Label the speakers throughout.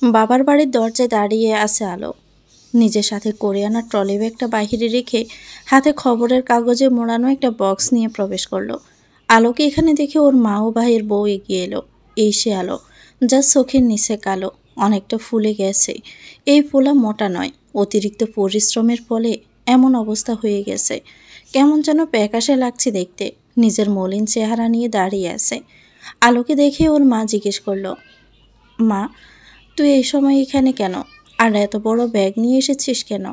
Speaker 1: বাবার বাড়ির দরজায় দাঁড়িয়ে আছে আলো। নিজের সাথে করে আনা ট্রলি ব্যাগটা বাহিরে রেখে হাতে খবরের কাগজে মোড়ানো একটা বক্স নিয়ে প্রবেশ করলো। আলোকে এখানে দেখে ওর মা ও ভাইয়ের বউ এগিয়ে এলো। এই সে আলো, যার চোখের নিচে কালো, অনেকটা ফুলে গেছে। এই ফোলা মোটা নয়, অতিরিক্ত পরিশ্রমের ফলে এমন অবস্থা হয়ে গেছে। কেমন যেন প্যাকাশে লাগছে দেখতে। নিজের মলিন চেহারা নিয়ে দাঁড়িয়ে আছে। আলোকে দেখে ওর মা জিজ্ঞেস করলো, মা, তুই এই সময় এখানে কেন? আর এত বড় ব্যাগ নিয়ে এসেছিস কেন?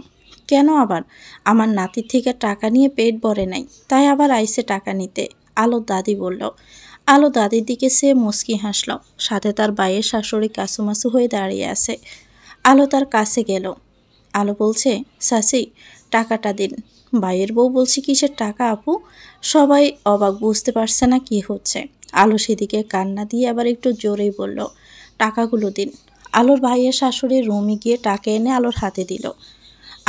Speaker 1: কেন আবার? আমার নাতির থেকে টাকা নিয়ে পেট ভরে নাই, তাই আবার আইসে টাকা নিতে, আলোর দাদি বলল। আলো দাদির দিকে সে মুচকি হাসল। সাথে তার ভাইয়ের শাশুড়ি কাসুমাসু হয়ে দাঁড়িয়ে আছে। আলো তার কাছে গেল। আলো বলছে, শাসি, টাকাটা দিন। ভাইয়ের বউ বলছে, কিসের টাকা আপু? সবাই অবাক, বুঝতে পারছে না কি হচ্ছে। আলো সেদিকে কান্না দিয়ে আবার একটু জোরেই বলল, টাকাগুলো দিন। আলোর ভাইয়ের শাশুড়ি রুমে গিয়ে টাকা এনে আলোর হাতে দিল।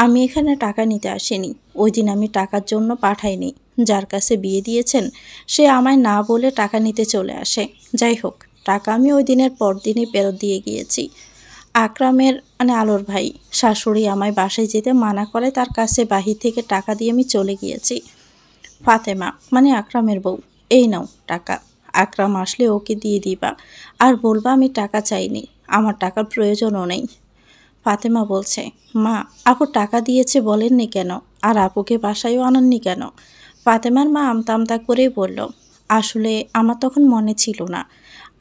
Speaker 1: আমি এখানে টাকা নিতে আসিনি। ওই দিন আমি টাকার জন্য পাঠাইনি। যার কাছে বিয়ে দিয়েছেন সে আমায় না বলে টাকা নিতে চলে আসে। যাই হোক, টাকা আমি ওই দিনের পরদিনই ফেরত দিয়ে গিয়েছি। আকরামের আলোর ভাই শাশুড়ি আমায় বাসায় যেতে মানা করে, তার কাছে বাহির থেকে টাকা দিয়ে আমি চলে গিয়েছি। ফাতেমা আকরামের বউ, এই নাও টাকা। আকরাম আসলে ওকে দিয়ে দিবা, আর বলবা আমি টাকা চাইনি, আমার টাকার প্রয়োজনও নেই। ফাতেমা বলছে, মা, আপু টাকা দিয়েছে বলেননি কেন? আর আপুকে বাসায়ও আনাননি কেন? ফাতেমার মা আমতা আমতা করেই বলল, আসলে আমার তখন মনে ছিল না।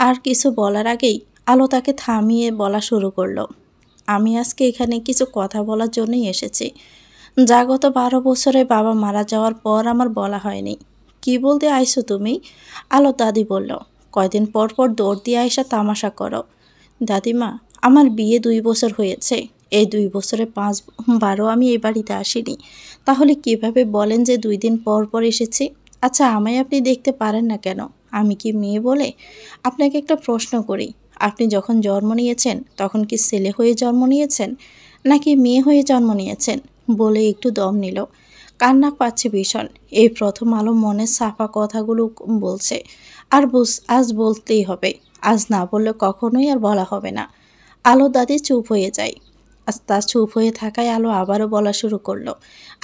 Speaker 1: আর কিছু বলার আগেই আলো তাকে থামিয়ে বলা শুরু করলো, আমি আজকে এখানে কিছু কথা বলার জন্যই এসেছি, যা গত 12 বছরে বাবা মারা যাওয়ার পর আমার বলা হয়নি। কি বলতে আইছো তুমি? আলো দাদি বলল, কয়দিন পর পর দৌড় দিয়ে আইসা তামাশা করো। দাদিমা, আমার বিয়ে 2 বছর হয়েছে। এই 2 বছরে 5 বারও আমি এই বাড়িতে আসিনি। তাহলে কিভাবে বলেন যে 2 দিন পর পর এসেছি? আচ্ছা, আমায় আপনি দেখতে পারেন না কেন? আমি কি মেয়ে বলে? আপনাকে একটা প্রশ্ন করি, আপনি যখন জন্ম নিয়েছেন তখন কি ছেলে হয়ে জন্ম নিয়েছেন নাকি মেয়ে হয়ে জন্ম নিয়েছেন? বলে একটু দম নিল। কান্না পাচ্ছে ভীষণ। এই প্রথম আলো মনের সাফা কথাগুলো বলছে। আজ বলতেই হবে। আজ না বললে কখনোই আর বলা হবে না। আলো দাদি চুপ হয়ে যায়। আজ তার চুপ হয়ে থাকায় আলো আবারও বলা শুরু করলো,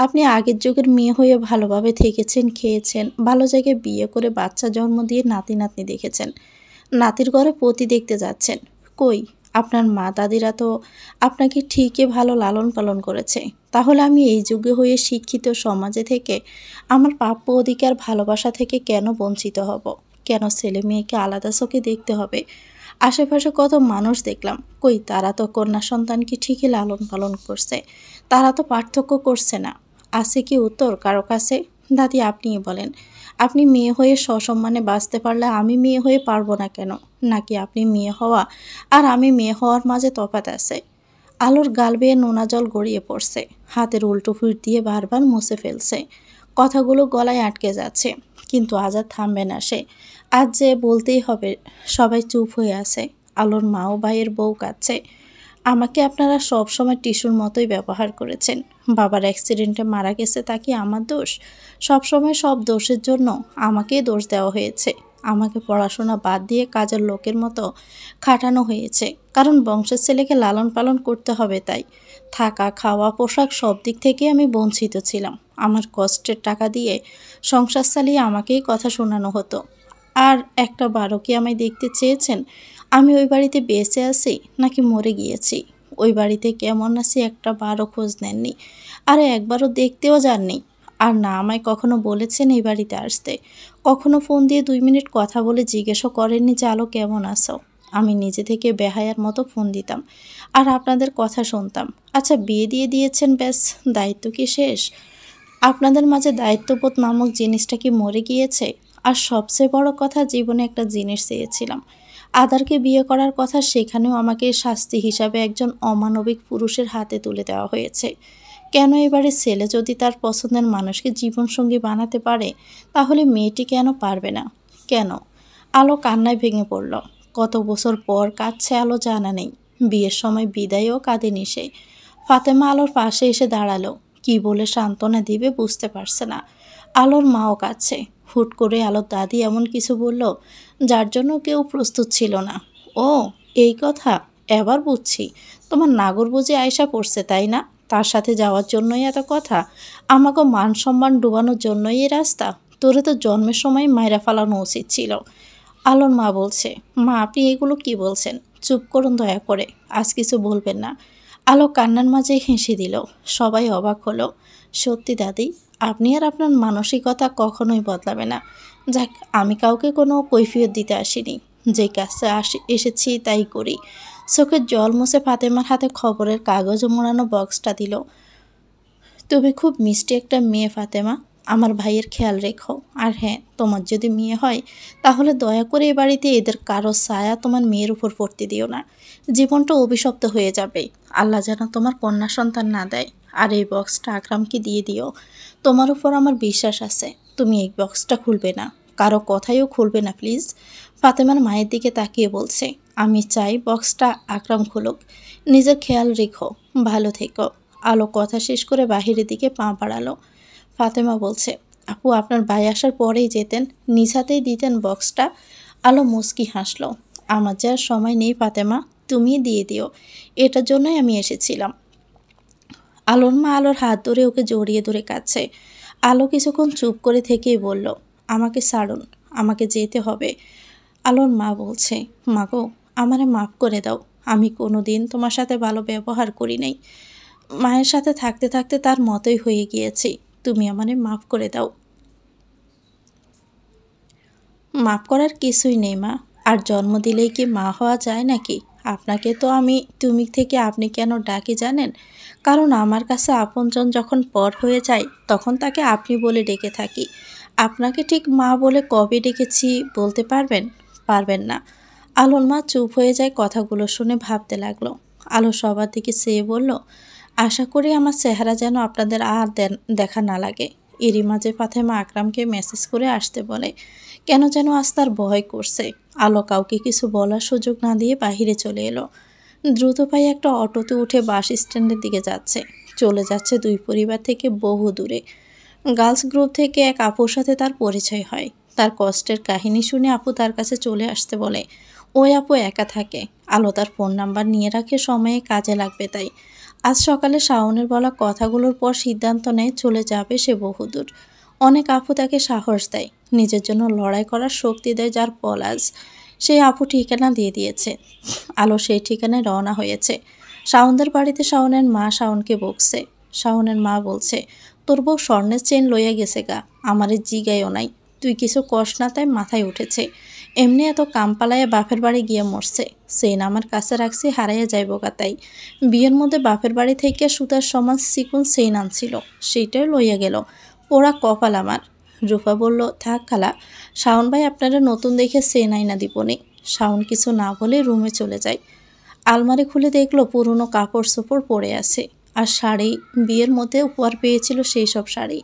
Speaker 1: আপনি আগের যুগের মেয়ে হয়ে ভালোভাবে থেকেছেন, খেয়েছেন, ভালো জায়গায় বিয়ে করে বাচ্চা জন্ম দিয়ে নাতি নাতনি দেখেছেন, নাতির ঘরে পতি দেখতে যাচ্ছেন। কই, আপনার মা দাদিরা তো আপনাকে ঠিকই ভালো লালন পালন করেছে। তাহলে আমি এই যুগে হয়ে শিক্ষিত সমাজে থেকে আমার প্রাপ্য অধিকার ভালোবাসা থেকে কেন বঞ্চিত হব? কেন ছেলে মেয়েকে আলাদা চোখে দেখতে হবে? আশেপাশে কত মানুষ দেখলাম, কই তারা তো কন্যা সন্তানকে ঠিকই লালন পালন করছে, তারা তো পার্থক্য করছে না। আছে কি উত্তর কারো কাছে? দাদি, আপনিই বলেন। আপনি মেয়ে হয়ে সসম্মানে বাঁচতে পারলে আমি মেয়ে হয়ে পারবো না কেন? নাকি আপনি মেয়ে হওয়া আর আমি মেয়ে হওয়ার মাঝে তফাৎ আছে? আলোর গাল বেয়ে নোনা জল গড়িয়ে পড়ছে। হাতের উল্টো পিঠ দিয়ে বারবার মুছে ফেলছে। কথাগুলো গলায় আটকে যাচ্ছে, কিন্তু আজ আর থামবে না সে। আজ যে বলতেই হবে। সবাই চুপ হয়ে আছে। আলোর মা ও ভাইয়ের বউ কাঁদছে। আমাকে আপনারা সব সময় টিস্যুর মতোই ব্যবহার করেছেন। বাবার অ্যাক্সিডেন্টে মারা গেছে, তা কি আমার দোষ? সব সময় সব দোষের জন্য আমাকেই দোষ দেওয়া হয়েছে। আমাকে পড়াশোনা বাদ দিয়ে কাজের লোকের মতো খাটানো হয়েছে, কারণ বংশের ছেলেকে লালন পালন করতে হবে তাই। থাকা, খাওয়া, পোশাক সব দিক থেকে আমি বঞ্চিত ছিলাম। আমার কষ্টের টাকা দিয়ে সংসার চালিয়ে আমাকেই কথা শোনানো হতো। আর একটা বারও কি আমায় দেখতে চেয়েছেন? আমি ওই বাড়িতে বেঁচে আছি নাকি মরে গিয়েছি? ওই বাড়িতে কেমন আছি একটা বারও খোঁজ নেননি। আর একবারও দেখতেও যাননি। আর না আমায় কখনো বলেছেন এই বাড়িতে আসতে। কখনো ফোন দিয়ে 2 মিনিট কথা বলে জিজ্ঞেসও করেননি যে আলো কেমন আছো। আমি নিজে থেকে বেহায়ার মতো ফোন দিতাম আর আপনাদের কথা শুনতাম। আচ্ছা, বিয়ে দিয়ে দিয়েছেন, ব্যাস, দায়িত্ব কি শেষ? আপনাদের মাঝে দায়িত্ববোধ নামক জিনিসটা কি মরে গিয়েছে? আর সবচেয়ে বড় কথা, জীবনে একটা জিনিস চেয়েছিলাম, আদারকে বিয়ে করার কথা, সেখানেও আমাকে শাস্তি হিসাবে একজন অমানবিক পুরুষের হাতে তুলে দেওয়া হয়েছে। কেন এবারে ছেলে যদি তার পছন্দের মানুষকে জীবনসঙ্গী বানাতে পারে, তাহলে মেয়েটি কেন পারবে না? কেন? আলো কান্নায় ভেঙে পড়ল। কত বছর পর কাঁদছে আলো জানা নেই। বিয়ের সময় বিদায়ও কাঁদেনি সে। ফাতেমা আলোর পাশে এসে দাঁড়ালো। কি বলে সান্ত্বনা দিবে বুঝতে পারছে না। আলোর মাও কাঁদছে। হুট করে আলোর দাদি এমন কিছু বলল যার জন্য কেউ প্রস্তুত ছিল না। ও, এই কথা, এবার বুঝছি তোমার নাগর বুঝে আয়সা পড়ছে তাই না? তার সাথে যাওয়ার জন্যই এত কথা, আমাকে মান সম্মান ডুবানোর জন্যই এই রাস্তা। তোরে তো জন্মের সময় মাইরা ফালানো উচিত ছিল। আলোর মা বলছে, মা আপনি এগুলো কি বলছেন? চুপ করুন দয়া করে, আজ কিছু বলবেন না। আলো কান্নার মাঝে হেসে দিল। সবাই অবাক হলো। সত্যি দাদি, আপনি আর আপনার মানসিকতা কখনোই বদলাবে না। যাক, আমি কাউকে কোনো কৈফিয়ত দিতে আসিনি, যে কাজটা এসেছি তাই করি। চোখের জল মুছে ফাতেমার হাতে খবরের কাগজ মোড়ানো বক্সটা দিল। তুমি খুব মিষ্টি একটা মেয়ে ফাতেমা, আমার ভাইয়ের খেয়াল রেখো। আর হ্যাঁ, তোমার যদি মেয়ে হয় তাহলে দয়া করে এ বাড়িতে এদের কারো ছায়া তোমার মেয়ের উপর পড়তে দিও না। জীবনটা অভিশপ্ত হয়ে যাবে। আল্লাহ যেন তোমার কন্যা সন্তান না দেয়। আর এই বক্সটা আকরামকে দিয়ে দিও। তোমার উপর আমার বিশ্বাস আছে, তুমি এই বক্সটা খুলবে না, কারো কথাইও খুলবে না প্লিজ। ফাতেমার মায়ের দিকে তাকিয়ে বলছে, আমি চাই বক্সটা আকরাম খুলুক। নিজের খেয়াল রেখো, ভালো থেকো। আলো কথা শেষ করে বাহিরের দিকে পা বাড়ালো। ফাতেমা বলছে, আপু আপনার ভাই আসার পরেই যেতেন, নিজ হাতেই দিতেন বক্সটা। আলো মুচকি হাসলো। আমার যে আর সময় নেই ফাতেমা, তুমি দিয়ে দিও, এটার জন্যই আমি এসেছিলাম। আলোর মা আলোর হাত ধরে ওকে জড়িয়ে ধরে কাঁদছে। আলো কিছুক্ষণ চুপ করে থেকেই বলল, আমাকে ছাড়ুন, আমাকে যেতে হবে। আলোর মা বলছে, মাগো আমারে মাফ করে দাও, আমি কোনো দিন তোমার সাথে ভালো ব্যবহার করি নাই। মায়ের সাথে থাকতে থাকতে তার মতোই হয়ে গিয়েছি, তুমি আমারে মাফ করে দাও। মাফ করার কিছুই নেই মা, আর জন্ম দিলেই কি মা হওয়া যায় নাকি? আপনাকে তো আমি তুমি থেকে আপনি কেন ডাকি জানেন? কারণ আমার কাছে আপনজন যখন পর হয়ে যায় তখন তাকে আপনি বলে ডেকে থাকি। আপনাকে ঠিক মা বলে কবে ডেকেছি বলতে পারবেন? পারবেন না। আলোর মা চুপ হয়ে যায় কথাগুলো শুনে ভাবতে লাগলো। আলো সবার দিকে চেয়ে বলল, আশা করি আমার চেহারা যেন আপনাদের আর দেখা না লাগে। এরই মাঝে ফাতেমা আকরামকে মেসেজ করে আসতে বলে। কেন যেন আজ তার ভয় করছে। আলো কাউকে কিছু বলার সুযোগ না দিয়ে বাহিরে চলে এলো। দ্রুত পায়ে একটা অটোতে উঠে বাস স্ট্যান্ডের দিকে যাচ্ছে। চলে যাচ্ছে দুই পরিবার থেকে বহু দূরে। গার্লস গ্রুপ থেকে এক আপুর সাথে তার পরিচয় হয়। তার কষ্টের কাহিনী শুনে আপু তার কাছে চলে আসতে বলে। ওই আপু একা থাকে। আলো তার ফোন নাম্বার নিয়ে রাখে, সময়ে কাজে লাগবে তাই। আজ সকালে শাওনের বলা কথাগুলোর পর সিদ্ধান্ত নেয় চলে যাবে সে বহুদূর। অনেক আপু তাকে সাহস দেয়, নিজের জন্য লড়াই করার শক্তি দেয়, যার ফল আজ সেই আপু ঠিকানা দিয়ে দিয়েছে। আলো সেই ঠিকানায় রওনা হয়েছে। শাওনদের বাড়িতে শাওনের মা শাওনকে বকছে। শাওনের মা বলছে, তোর বউ স্বর্ণের চেন লইয়া গেছে গা, আমারে জিগাইও নাই, তুই কিছু কষ না তাই মাথায় উঠেছে। এমনি এত কাম পালাইয়া বাপের বাড়ি গিয়ে মরছে, চেন আমার কাছে রাখছি হারাইয়া যাইব গা তাই। বিয়ের মধ্যে বাপের বাড়ি থেকে সুতার সমান চিকুন চেন আনছিল, সেইটাই লইয়া গেল, পোড়া কপাল আমার। রূপা বলল, থাক খালা, শাওন ভাই আপনারা নতুন দেখে চেন আইনা দিবনি। শাওন কিছু না বলে রুমে চলে যায়। আলমারি খুলে দেখলো পুরনো কাপড় চোপড় পরে আছে, আর শাড়ি, বিয়ের মধ্যে উপহার পেয়েছিল সেই সব শাড়ি।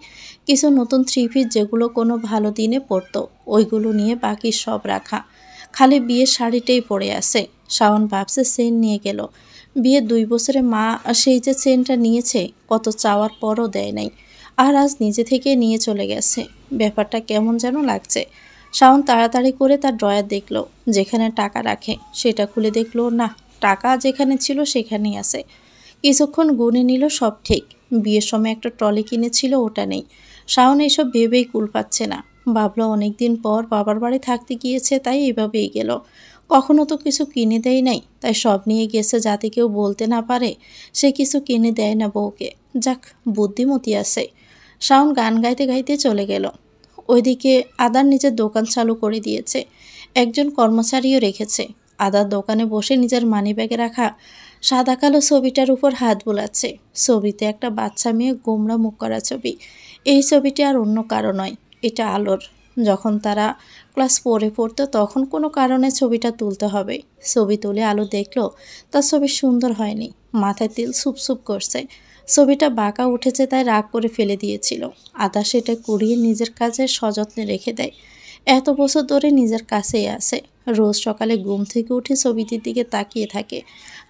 Speaker 1: কিছু নতুন থ্রি পিস যেগুলো কোনো ভালো দিনে পরতো, ওইগুলো নিয়ে বাকি সব রাখা। খালি বিয়ের শাড়িটাই পরে আছে। শাওন ভাবছে চেন নিয়ে গেল। বিয়ের 2 বছরে মা সেই যে চেনটা নিয়েছে, কত চাওয়ার পরও দেয় নাই, আর আজ নিজে থেকে নিয়ে চলে গেছে। ব্যাপারটা কেমন যেন লাগছে। শাওন তাড়াতাড়ি করে তার ড্রয়ার দেখলো, যেখানে টাকা রাখে সেটা খুলে দেখলো না, টাকা যেখানে ছিল সেখানেই আছে। কিছুক্ষণ গুনে নিল, সব ঠিক। বিয়ের সময় একটা ট্রলি কিনেছিল, ওটা নেই। শাওন এসব ভেবেই কুল পাচ্ছে না। ভাবলো অনেকদিন পর বাবার বাড়ি থাকতে গিয়েছে, তাই এভাবেই গেল। কখনো তো কিছু কিনে দেয় নাই, তাই সব নিয়ে গেছে যাতে কেউ বলতে না পারে সে কিছু কিনে দেয় না বউকে। যাক, বুদ্ধিমতী আছে। শাওন গান গাইতে গাইতে চলে গেল। ওইদিকে আদার নিজের দোকান চালু করে দিয়েছে, একজন কর্মচারীও রেখেছে। আদার দোকানে বসে নিজের মানিব্যাগে রাখা সাদা কালো ছবিটার উপর হাত বোলাচ্ছে। ছবিতে একটা বাচ্চা মেয়ে গোমড়া মুখ করা ছবি। এই ছবিটি আর অন্য কারো নয়, এটা আলোর। যখন তারা ক্লাস 4-এ পড়তো তখন কোনো কারণে ছবিটা তুলতে হবে। ছবি তুলে আলো দেখলো তার ছবি সুন্দর হয়নি, মাথায় তিল সুপসুপ করছে। ছবিটা বাঁকা উঠেছে তাই রাগ করে ফেলে দিয়েছিল। আদা সেটা কুড়িয়ে নিজের কাছে সযত্নে রেখে দেয়। এত বছর ধরে নিজের কাছেই আছে। রোজ সকালে ঘুম থেকে উঠে ছবিটির দিকে তাকিয়ে থাকে,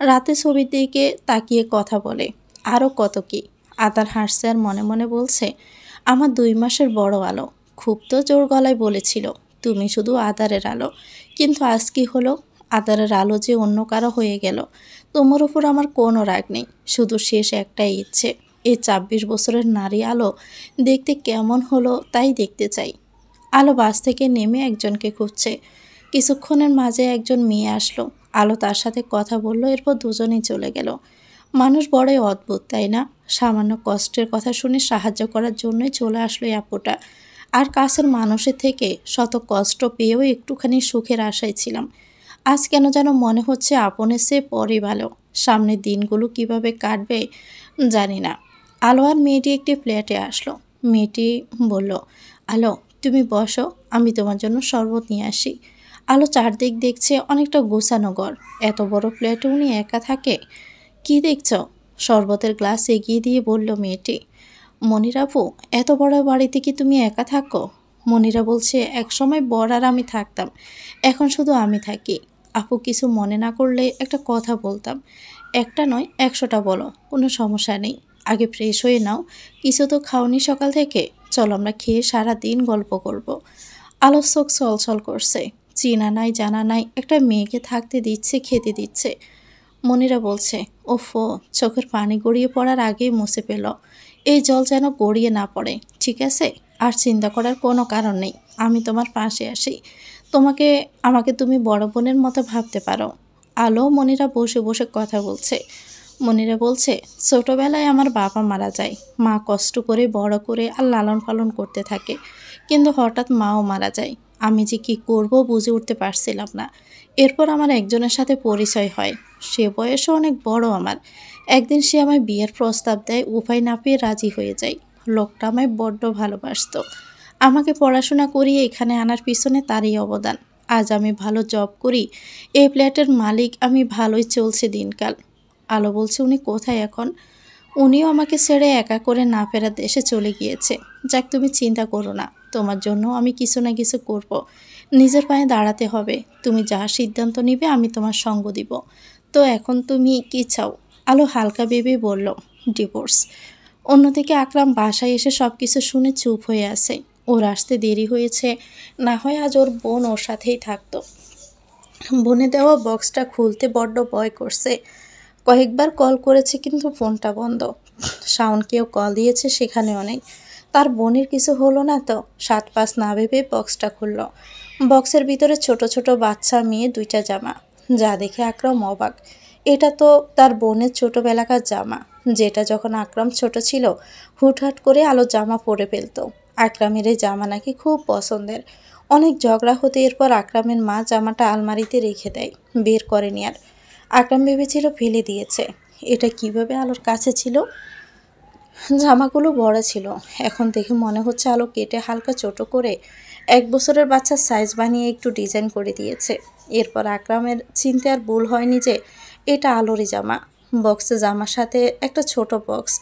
Speaker 1: রাতে ছবির দিকে তাকিয়ে কথা বলে। আরও কত কি। আদার হাসছে আর মনে মনে বলছে, আমার 2 মাসের বড় আলো খুব তো জোর গলায় বলেছিল তুমি শুধু আদারের আলো, কিন্তু আজ কি হলো? আধারের আলো যে অন্য কারো হয়ে গেল, তোমার উপর আমার কোনো রাগ নেই, শুধু শেষ একটাই ইচ্ছে, এই ২৬ বছরের নারী আলো দেখতে কেমন হলো তাই দেখতে চাই। আলো বাস থেকে নেমে একজনকে খুঁজছে। কিছুক্ষণের মাঝে একজন মেয়ে আসলো। আলো তার সাথে কথা বলল, এরপর দুজনেই চলে গেল। মানুষ বড়ই অদ্ভুত, তাই না? সামান্য কষ্টের কথা শুনে সাহায্য করার জন্যই চলে আসলো এই আপুটা। আর কাছের মানুষের থেকে শত কষ্ট পেয়েও একটুখানি সুখের আশায় ছিলাম। আজ কেন যেন মনে হচ্ছে আপনের চেয়ে পরই ভালো। সামনের দিনগুলো কিভাবে কাটবে জানি না। আলো আর মেয়েটি একটি ফ্ল্যাটে আসলো। মেয়েটি বলল, আলো তুমি বসো, আমি তোমার জন্য শরবত নিয়ে আসি। আলো চারদিক দেখছে, অনেকটা গোছানো ঘর। এত বড় ফ্ল্যাটে উনি একা থাকে? কি দেখছ? শরবতের গ্লাস এগিয়ে দিয়ে বলল মেয়েটি। মনিরা আপু, এত বড় বাড়িতে কি তুমি একা থাকো? মনিরা বলছে, একসময় বর আর আমি থাকতাম, এখন শুধু আমি থাকি। আপু কিছু মনে না করলে একটা কথা বলতাম। একটা নয় ১০০টা বলো, কোনো সমস্যা নেই। আগে ফ্রেশ হয়ে নাও, কিছু তো খাওনি সকাল থেকে। চলো আমরা খেয়ে সারা দিন গল্প করব। আলোর চোখ ছলছল করছে। চেনা নাই জানা নাই একটা মেয়েকে থাকতে দিচ্ছে, খেতে দিচ্ছে। মনিরা বলছে, ওফো, চোখের পানি গড়িয়ে পড়ার আগেই মুছে পেল। এই জল যেন গড়িয়ে না পড়ে, ঠিক আছে? আর চিন্তা করার কোনো কারণ নেই, আমি তোমার পাশে আসি। আমাকে তুমি বড় বোনের মতো ভাবতে পারো। আলো মনিরা বসে বসে কথা বলছে। মনিরা বলছে, ছোটবেলায় আমার বাবা মারা যায়। মা কষ্ট করে বড় করে আর লালন পালন করতে থাকে, কিন্তু হঠাৎ মাও মারা যায়। আমি যে কি করব বুঝে উঠতে পারছিলাম না। এরপর আমার একজনের সাথে পরিচয় হয়। সে বয়সও অনেক বড় আমার। একদিন সে আমায় বিয়ের প্রস্তাব দেয়, উপায় না পেয়ে রাজি হয়ে যাই। লোকটা আমায় বড্ড ভালোবাসতো। আমাকে পড়াশোনা করিয়ে এখানে আনার পিছনে তারই অবদান। আজ আমি ভালো জব করি, এই ফ্ল্যাটের মালিক আমি, ভালোই চলছে দিনকাল। আলো বলছে, উনি কোথায় এখন? উনিও আমাকে ছেড়ে একা করে না ফেরার দেশে চলে গিয়েছে। যাক, তুমি চিন্তা করো না, তোমার জন্য আমি কিছু না কিছু করব। নিজের পায়ে দাঁড়াতে হবে। তুমি যা সিদ্ধান্ত নিবে আমি তোমার সঙ্গ দিব। তো এখন তুমি কি চাও? আলো হালকা ভেবে বলল, ডিভোর্স। অন্যদিকে আকরাম বাসায় এসে সব কিছু শুনে চুপ হয়ে আছে। ওর আসতে দেরি হয়েছে, না হয় আজ ওর বোন ওর সাথেই থাকতো। বোনে দেওয়া বক্সটা খুলতে বড্ড ভয় করছে। কয়েকবার কল করেছে কিন্তু ফোনটা বন্ধ। শাওনকেও কল দিয়েছে, সেখানেও নেই। তার বোনের কিছু হলো না তো? ৭-৫ না ভেবে বক্সটা খুলল। বক্সের ভিতরে ছোট ছোট বাচ্চা মেয়ে ২টা জামা। যা দেখে আকরাম অবাক। এটা তো তার বোনের ছোটবেলাকার জামা, যেটা যখন আকরাম ছোট ছিল হুটহাট করে আলো জামা পরে ফেলতো। আকরামের এই জামা নাকি খুব পছন্দের। অনেক ঝগড়া হতে এরপর আকরামের মা জামাটা আলমারিতে রেখে দেয়, বের করেনি আর। আকরাম ভেবেছিল ফেলে দিয়েছে। এটা কিভাবে আলোর কাছে ছিল? জামাগুলো বড় ছিল, এখন দেখে মনে হচ্ছে আলো কেটে হালকা ছোট করে ১ বছরের বাচ্চার সাইজ বানিয়ে একটু ডিজাইন করে দিয়েছে। এরপর আকরামের চিনতে আর ভুল হয়নি যে এটা আলোরই জামা। বক্সে জামার সাথে একটা ছোট বক্স,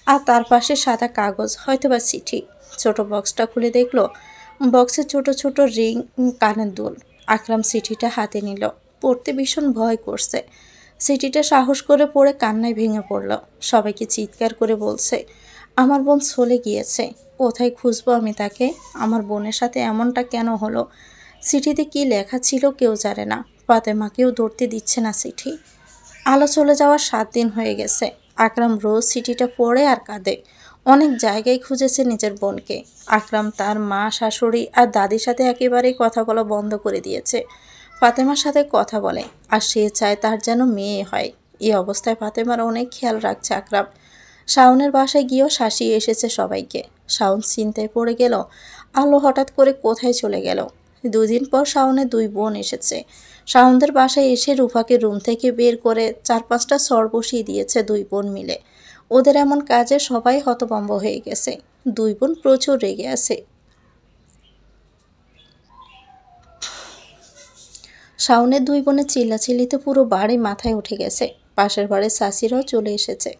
Speaker 1: আর তার পাশে সাদা কাগজ, হয়তোবা চিঠি। ছোট বক্সটা খুলে দেখলো বক্সে ছোট ছোট রিং, কানের দুল। আকরাম চিঠিটা হাতে নিল। পড়তে ভীষণ ভয় করছে। চিঠিটা সাহস করে পড়ে কান্নায় ভেঙে পড়ল। সবাইকে চিৎকার করে বলছে, আমার বোন চলে গিয়েছে, কোথায় খুঁজবো আমি তাকে? আমার বোনের সাথে এমনটা কেন হলো? চিঠিতে কি লেখা ছিল কেউ জানে না। ফাতেমাকেও ধরতে দিচ্ছে না চিঠি। আলো চলে যাওয়ার ৭ দিন হয়ে গেছে। আকরাম রোজ চিঠিটা পড়ে আর কাঁদে। অনেক জায়গায় খুঁজেছে নিজের বোনকে। আকরাম তার মা, শাশুড়ি আর দাদির সাথে একেবারেই কথা বলা বন্ধ করে দিয়েছে। ফাতেমার সাথে কথা বলে, আর সে চায় তার যেন মেয়ে হয়। এই অবস্থায় ফাতেমার অনেক খেয়াল রাখছে আকরাম। শাওনের বাসায় গিয়েও শাসিয়ে এসেছে সবাইকে। শাওন চিন্তায় পড়ে গেল, আলো হঠাৎ করে কোথায় চলে গেল। ২ দিন পর শাওনের ২ বোন এসেছে। শাওনদের বাসায় এসে রুফাকে রুম থেকে বের করে ৪-৫টা সর বসিয়ে দিয়েছে ২ বোন মিলে। ওদের এমন কাজে সবাই হতভম্ব হয়ে গেছে। ২ বোন প্রচুর রেগে আছে। শাওনের ২ বোনের চিল্লাচিল্লিতে পুরো বাড়ি মাথায় উঠে গেছে। পাশের বাড়ির চাচিরাও চলে এসেছে।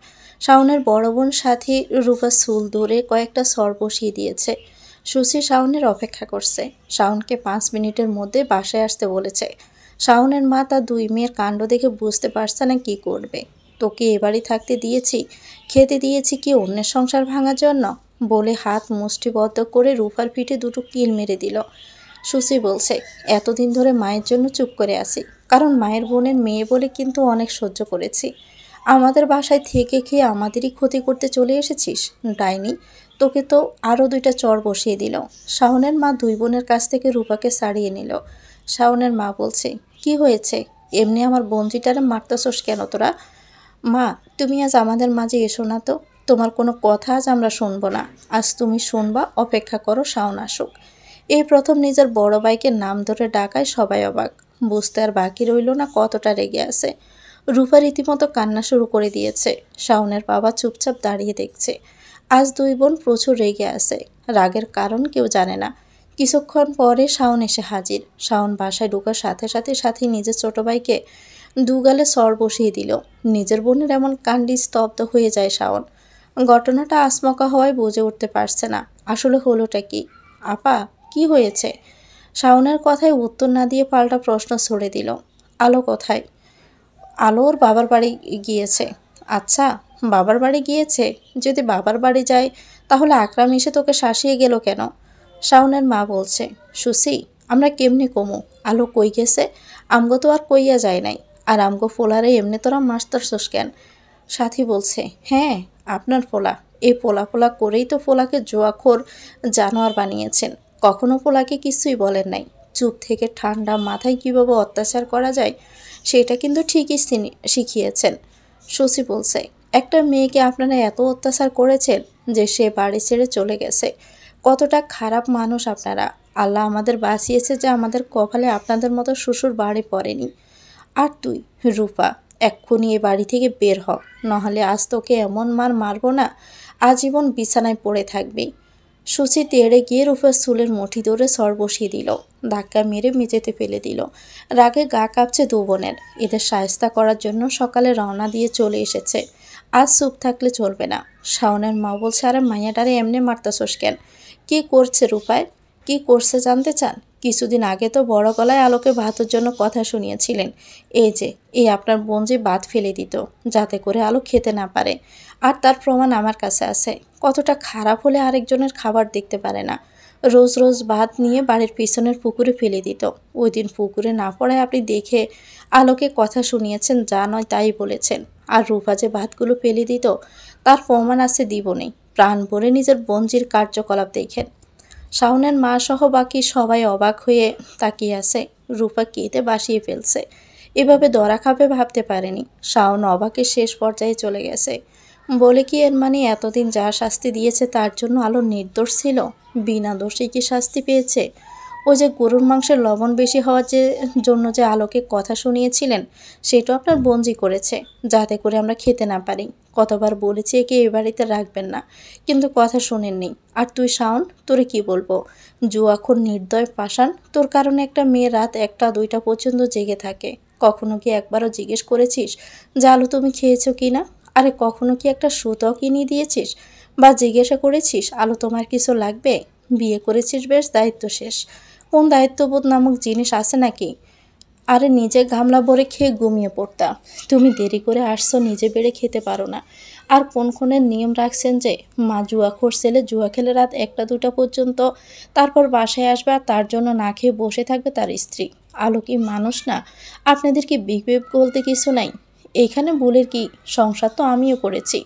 Speaker 1: শাওনের বড় বোন সাথী রূপা চুল ধরে কয়েকটা সর বসিয়ে দিয়েছে। সুচি শাওনের অপেক্ষা করছে। শাওনকে ৫ মিনিটের মধ্যে বাসায় আসতে বলেছে। শাওনের মা তার ২ মেয়ের কাণ্ড দেখে বুঝতে পারছে না কি করবে। তোকে এ বাড়ি থাকতে দিয়েছি, খেতে দিয়েছি কি অন্যের সংসার ভাঙার জন্য? বলে হাত মুষ্টিবদ্ধ করে রূপার পিঠে ২টো কিল মেরে দিল। সুচি বলছে, এতদিন ধরে মায়ের জন্য চুপ করে আছি, কারণ মায়ের বোনের মেয়ে বলে কিন্তু অনেক সহ্য করেছি। আমাদের বাসায় থেকে খেয়ে আমাদেরই ক্ষতি করতে চলে এসেছিস ডাইনি। তোকে তো আরও 2টা চড় বসিয়ে দিল। শাওনের মা 2 বোনের কাছ থেকে রূপাকে ছাড়িয়ে নিল। শাওনের মা বলছে, কি হয়েছে? এমনি আমার বঞ্জিটারে মারতেছস কেন তোরা? মা, তুমি আজ আমাদের মাঝে এসো না তো। তোমার কোনো কথা আজ আমরা শুনবো না। আজ তুমি শুনবা, অপেক্ষা করো শাওন আসুক। এই প্রথম নিজের বড় ভাইকে নাম ধরে ডাকায় সবাই অবাক। বুঝতে আর বাকি রইল না কতটা রেগে আছে। রূপা রীতিমতো কান্না শুরু করে দিয়েছে। শাওনের বাবা চুপচাপ দাঁড়িয়ে দেখছে। আজ 2 বোন প্রচুর রেগে আছে। রাগের কারণ কেউ জানে না। কিছুক্ষণ পরে শাওন এসে হাজির। শাওন বাসায় ঢোকার সাথে সাথে সাথে নিজের ছোট ভাইকে দুগালে সর বসিয়ে দিল। নিজের বোনের এমন কাণ্ডে স্তব্ধ হয়ে যায় শাওন। ঘটনাটা আচমকা হওয়ায় বুঝে উঠতে পারছে না আসলে হলোটা কি। আপা, কি হয়েছে? শাওনের কথায় উত্তর না দিয়ে পাল্টা প্রশ্ন ছুড়ে দিল। আলো কোথায়? আলো ওর বাবার বাড়ি গিয়েছে। আচ্ছা, বাবার বাড়ি গিয়েছে? যদি বাবার বাড়ি যায় তাহলে আকরাম এসে তোকে শাসিয়ে গেল কেন? শাওনের মা বলছে, সুসি, আমরা কেমনে কমু? আলো কই গেছে? আমগো তো আর কইয়া যায় নাই। আর আমগো ফোলারে এমনি তোরা মারতারছস কেন? সাথী বলছে, হ্যাঁ, আপনার ফোলা। এই পোলা পোলা করেই তো ফোলাকে জোয়াখোর জানোয়ার বানিয়েছেন। কখনো ফোলাকে কিছুই বলেন নাই। চুপ থেকে ঠান্ডা মাথায় কীভাবে অত্যাচার করা যায় সেটা কিন্তু ঠিকই শিখিয়েছেন। শশী বলছে, একটা মেয়েকে আপনারা এত অত্যাচার করেছেন যে সে বাড়ি ছেড়ে চলে গেছে। কতটা খারাপ মানুষ আপনারা। আল্লাহ আমাদের বাঁচিয়েছে যে আমাদের কপালে আপনাদের মতো শ্বশুর বাড়ি পড়েনি। আর তুই রূপা, এক্ষুনি এ বাড়ি থেকে বের হ, নাহলে আজ তোকে এমন মার মারবো না, আজীবন বিছানায় পড়ে থাকবি। সুচি তেড়ে গিয়ে রূপার চুলের মুঠি ধরে সর বসিয়ে দিল। ধাক্কা মেরে মেঝেতে ফেলে দিল। রাগে গা কাঁপছে 2 বোনের। এদের শায়েস্তা করার জন্য সকালে রওনা দিয়ে চলে এসেছে। আজ চুপ থাকলে চলবে না। শাওনের মা বলছে, আরে মাইয়াটারে এমনি মারতাছস কেন? কি করছে রূপায়? কি করছে জানতে চান? কিছুদিন আগে তো বড় গলায় আলোকে ভাতের জন্য কথা শুনিয়েছিলেন। এই যে, এই আপনার বোন যে ভাত ফেলে দিত যাতে করে আলো খেতে না পারে। আর তার প্রমাণ আমার কাছে আছে। কতটা খারাপ হলে আরেকজনের খাবার দেখতে পারে না। রোজ রোজ ভাত নিয়ে বাড়ির পিছনের পুকুরে ফেলে দিত। ওই দিন পুকুরে না পড়ায় আপনি দেখে আলোকে কথা শুনিয়েছেন, যা নয় তাই বলেছেন। আর রূপা যে ভাতগুলো ফেলে দিত তার প্রমাণ আছে দিবনি। প্রাণ ভরে নিজের বঞ্জির কার্যকলাপ দেখেন। শাওনের মা সহ বাকি সবাই অবাক হয়ে তাকিয়ে আছে। রূপা কেঁদে বাসিয়ে ফেলছে। এভাবে ধরা খাবে ভাবতে পারেনি। শাওন অবাকের শেষ পর্যায়ে চলে গেছে। বলে কি এর মানে এতদিন যা শাস্তি দিয়েছে তার জন্য আলো নির্দোষ ছিল? বিনা দোষে কি শাস্তি পেয়েছে? ওই যে গরুর মাংসের লবণ বেশি হওয়ার জন্য যে আলোকে কথা শুনিয়েছিলেন সেটা আপনার বঞ্জি করেছে, যাতে করে আমরা খেতে না পারি। কতবার বলেছি একে এ বাড়িতে রাখবেন না, কিন্তু কথা শোনেননি। আর তুই শাওন, তোরে কি বলবো? জুয়াখোর নির্দয় পাষাণ, তোর কারণে একটা মেয়ে রাত 1টা 2টা পর্যন্ত জেগে থাকে। কখনো কি একবারও জিজ্ঞেস করেছিস যে আলো তুমি খেয়েছো কি না? আরে কখনো কি একটা সুতাও কিনে দিয়েছিস বা জিজ্ঞাসা করেছিস আলো তোমার কিছু লাগবে? বিয়ে করেছিস বেশ, দায়িত্ব শেষ। কোন দায়িত্ববোধ নামক জিনিস আছে নাকি? আরে নিজে গামলা ভরে খেয়ে ঘুমিয়ে পড়তাম। তুমি দেরি করে আসছো, নিজে বেড়ে খেতে পারো না। আর কোন নিয়ম রাখছেন যে মা জুয়াখোর ছেলে জুয়া খেলে রাত 1টা 2টা পর্যন্ত, তারপর বাসায় আসবে আর তার জন্য না খেয়ে বসে থাকবে তার স্ত্রী। আলো কি মানুষ না? আপনাদের কি বিবেক বলতে কিছু নাই? এইখানে ভুলের কি? সংসার তো আমিও করেছি,